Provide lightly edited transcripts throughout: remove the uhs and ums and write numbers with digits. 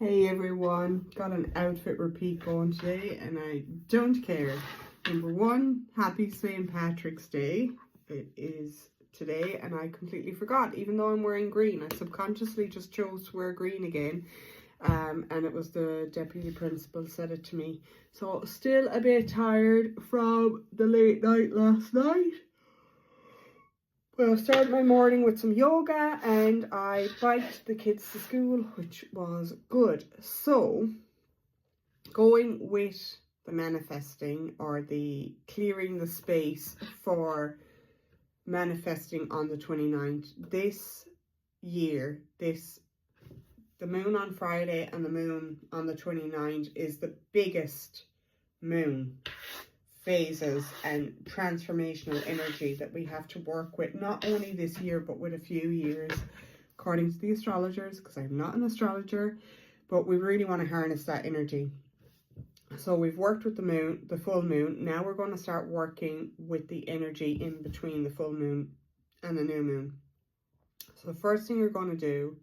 Hey everyone, got an outfit repeat going today and I don't care. Number one, happy St. Patrick's Day. It is today and I completely forgot, even though I'm wearing green. I subconsciously just chose to wear green again. And it was the deputy principal said it to me. So still a bit tired from the late night last night. Well, I started my morning with some yoga and I biked the kids to school, which was good. So, going with the manifesting or the clearing the space for manifesting on the 29th, this year, the moon on Friday and the moon on the 29th is the biggest moon phases and transformational energy that we have to work with, not only this year but with a few years, according to the astrologers, because I'm not an astrologer, but we really want to harness that energy. So we've worked with the moon, the full moon. Now we're going to start working with the energy in between the full moon and the new moon. So the first thing you're going to do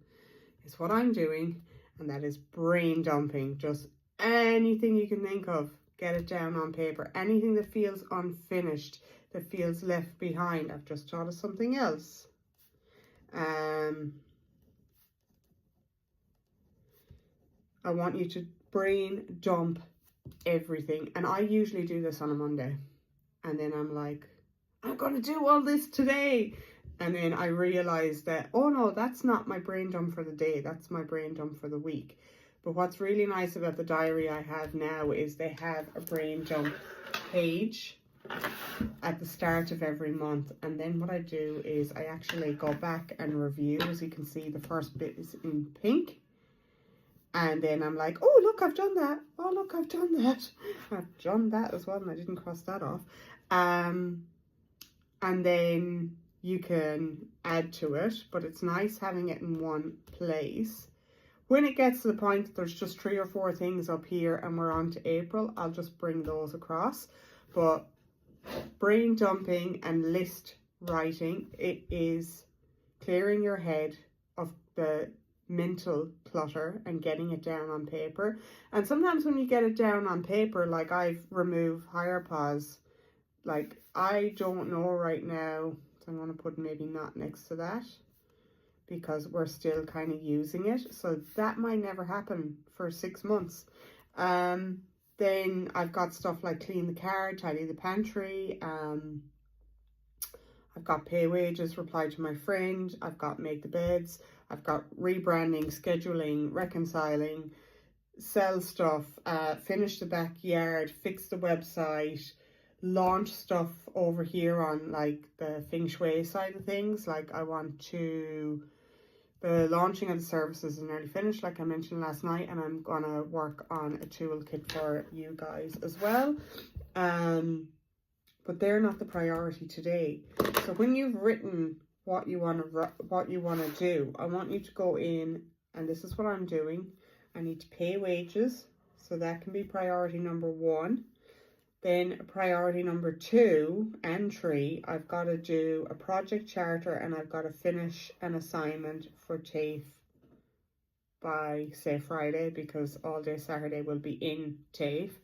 is what I'm doing, and that is brain dumping. Just anything you can think of, get it down on paper. Anything that feels unfinished, that feels left behind. I've just thought of something else. I want you to brain dump everything. And I usually do this on a Monday. And then I'm like, I'm going to do all this today. And then I realize that, oh no, that's not my brain dump for the day. That's my brain dump for the week. But what's really nice about the diary I have now is they have a brain dump page at the start of every month. And then what I do is I actually go back and review. As you can see, the first bit is in pink. And then I'm like, oh, look, I've done that. Oh, look, I've done that. I've done that as well, and I didn't cross that off. And then you can add to it, but it's nice having it in one place. When it gets to the point that there's just 3 or 4 things up here and we're on to April, I'll just bring those across. But brain dumping and list writing, it is clearing your head of the mental clutter and getting it down on paper. And sometimes when you get it down on paper, like I've removed higher pause, like I don't know right now, so I'm going to put maybe not next to that, because we're still kind of using it. So that might never happen for 6 months. Then I've got stuff like clean the car, tidy the pantry. I've got pay wages, reply to my friend. I've got make the beds. I've got rebranding, scheduling, reconciling, sell stuff, finish the backyard, fix the website, launch stuff over here on like the feng shui side of things. Like I want to... The launching of the services is nearly finished, like I mentioned last night, and I'm going to work on a toolkit for you guys as well. But they're not the priority today. So when you've written what you want to do, I want you to go in, and this is what I'm doing. I need to pay wages, so that can be priority number 1. Then priority number 2 and 3, I've got to do a project charter and I've got to finish an assignment for TAFE by, say, Friday, because all day Saturday will be in TAFE.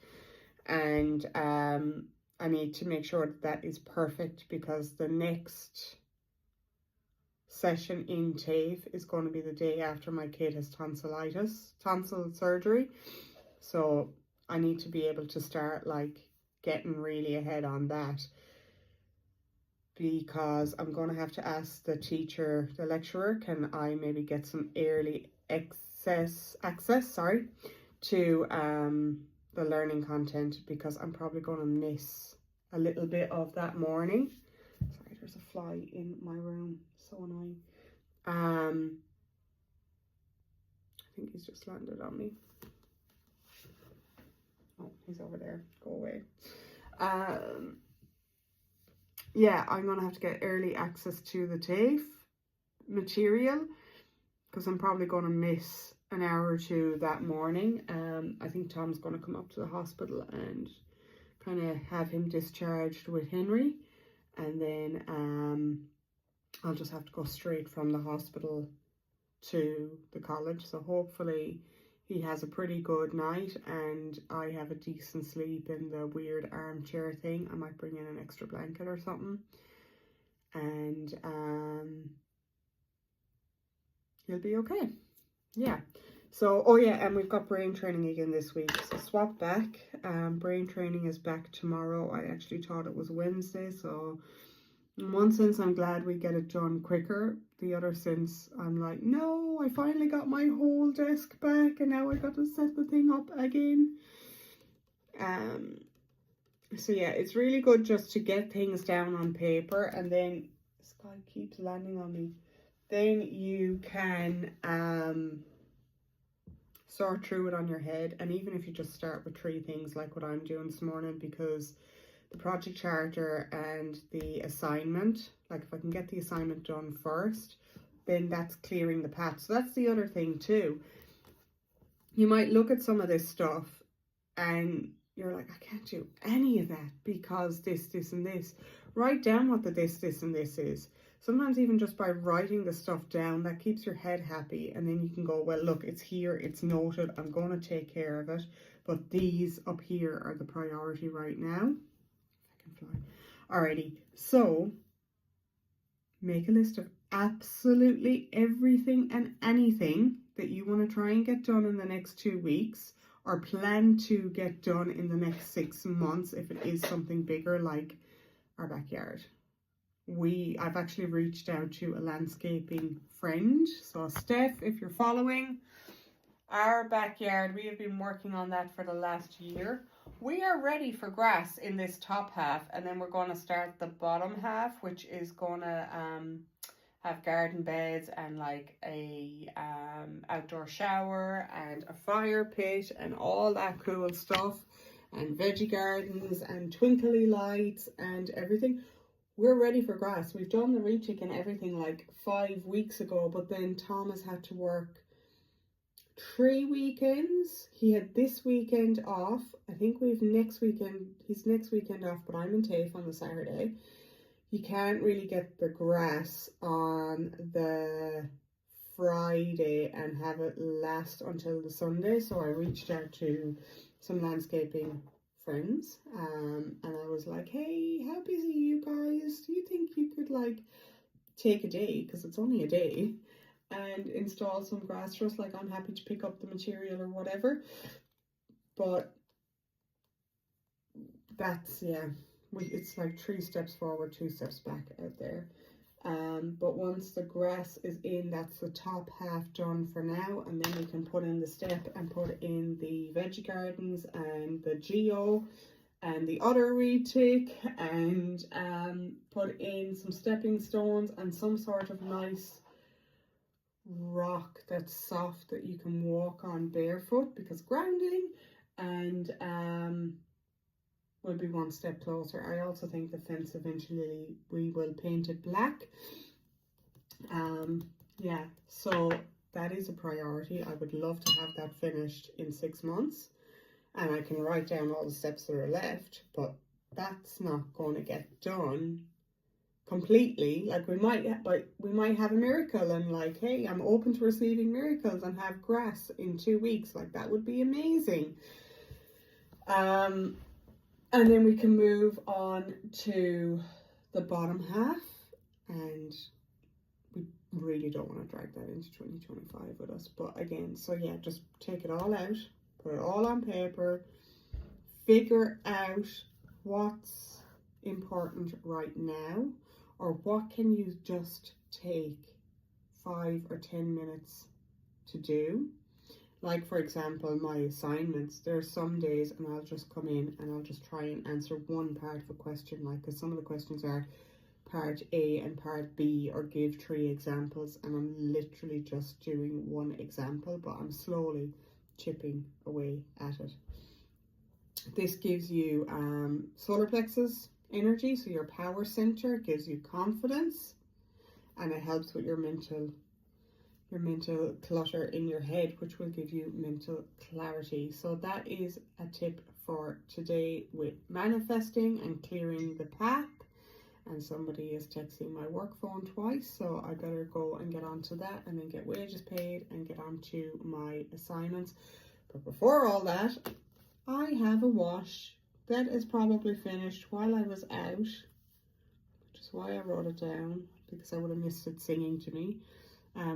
And I need to make sure that is perfect, because the next session in TAFE is going to be the day after my kid has tonsil surgery. So I need to be able to start like getting really ahead on that, because I'm going to have to ask the teacher, the lecturer, can I maybe get some early access to the learning content, because I'm probably going to miss a little bit of that morning. Sorry, there's a fly in my room, so annoying. I think he's just landed on me. Oh, he's over there. Go away. Yeah, I'm going to have to get early access to the TAFE material, because I'm probably going to miss an hour or 2 that morning. I think Tom's going to come up to the hospital and kind of have him discharged with Henry. And then I'll just have to go straight from the hospital to the college. So hopefully he has a pretty good night and I have a decent sleep in the weird armchair thing. I might bring in an extra blanket or something. And he'll be okay. Yeah. So, oh yeah, and we've got brain training again this week. So swap back. Brain training is back tomorrow. I actually thought it was Wednesday. So in one sense, I'm glad we get it done quicker. The other sense, I'm like, no, I finally got my whole desk back and now I got to set the thing up again. So yeah, it's really good just to get things down on paper, and then this guy keeps landing on me. Then you can sort through it on your head. And even if you just start with 3 things like what I'm doing this morning, because the project charter and the assignment, like if I can get the assignment done first, then that's clearing the path. So that's the other thing too. You might look at some of this stuff and you're like, I can't do any of that because this, and this. Write down what the this, and this is. Sometimes even just by writing the stuff down, that keeps your head happy. And then you can go, well, look, it's here, it's noted, I'm going to take care of it. But these up here are the priority right now. If I can fly. Alrighty, so make a list of absolutely everything and anything that you want to try and get done in the next 2 weeks, or plan to get done in the next 6 months if it is something bigger like our backyard. I've actually reached out to a landscaping friend. So Steph, if you're following, our backyard, we have been working on that for the last year. We are ready for grass in this top half, and then we're going to start the bottom half, which is going to have garden beds and like a outdoor shower and a fire pit and all that cool stuff, and veggie gardens and twinkly lights and everything. We're ready for grass. We've done the rechick and everything like 5 weeks ago, but then Thomas had to work 3 weekends. He had this weekend off. I think we've next weekend, his next weekend off, but I'm in TAFE on the Saturday. You can't really get the grass on the Friday and have it last until the Sunday. So I reached out to some landscaping friends and I was like, hey, how busy are you guys? Do you think you could like take a day, because it's only a day, and install some grass for us? Like, I'm happy to pick up the material or whatever. But that's, yeah, it's like 3 steps forward, 2 steps back out there. But once the grass is in, that's the top half done for now, and then we can put in the step and put in the veggie gardens and the geo and the other retic, and put in some stepping stones and some sort of nice rock that's soft that you can walk on barefoot, because grounding, and will be 1 step closer. I also think the fence eventually we will paint it black. Yeah, so that is a priority. I would love to have that finished in 6 months, and I can write down all the steps that are left, but that's not going to get done completely. Like, we might have a miracle and like, hey, I'm open to receiving miracles and have grass in 2 weeks. Like, that would be amazing. And then we can move on to the bottom half, and we really don't want to drag that into 2025 with us. But again, so yeah, just take it all out, put it all on paper, figure out what's important right now, or what can you just take 5 or 10 minutes to do. Like, for example, my assignments, there are some days and I'll just come in and I'll just try and answer one part of a question, like, because some of the questions are part A and part B, or give 3 examples, and I'm literally just doing 1 example, but I'm slowly chipping away at it. This gives you solar plexus energy, so your power center, gives you confidence, and it helps with your mental clutter in your head, which will give you mental clarity. So that is a tip for today with manifesting and clearing the path. and somebody is texting my work phone twice, so I better go and get onto that and then get wages paid and get onto my assignments. But before all that, I have a wash that is probably finished while I was out, which is why I wrote it down, because I would have missed it singing to me,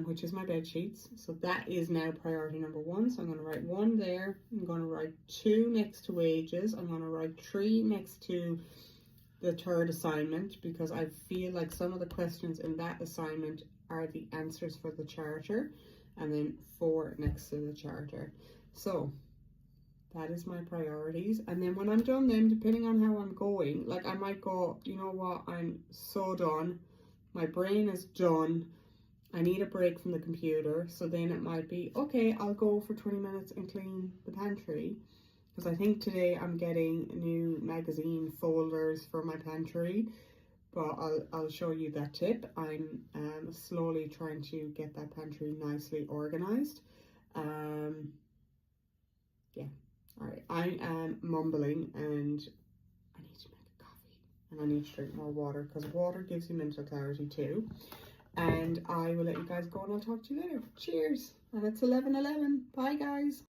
which is my bed sheets. So that is now priority number 1. So I'm going to write 1 there. I'm going to write 2 next to wages. I'm going to write 3 next to the third assignment, because I feel like some of the questions in that assignment are the answers for the charter, and then 4 next to the charter. So that is my priorities. And then when I'm done, then depending on how I'm going, like I might go, you know what, I'm so done, my brain is done, I need a break from the computer. So then it might be, okay, I'll go for 20 minutes and clean the pantry, because I think today I'm getting new magazine folders for my pantry, but I'll show you that tip. I'm slowly trying to get that pantry nicely organized. Yeah, all right, I am mumbling and I need to make a coffee and I need to drink more water, because water gives you mental clarity too. And I will let you guys go and I'll talk to you later. Cheers. And it's 11:11. Bye guys.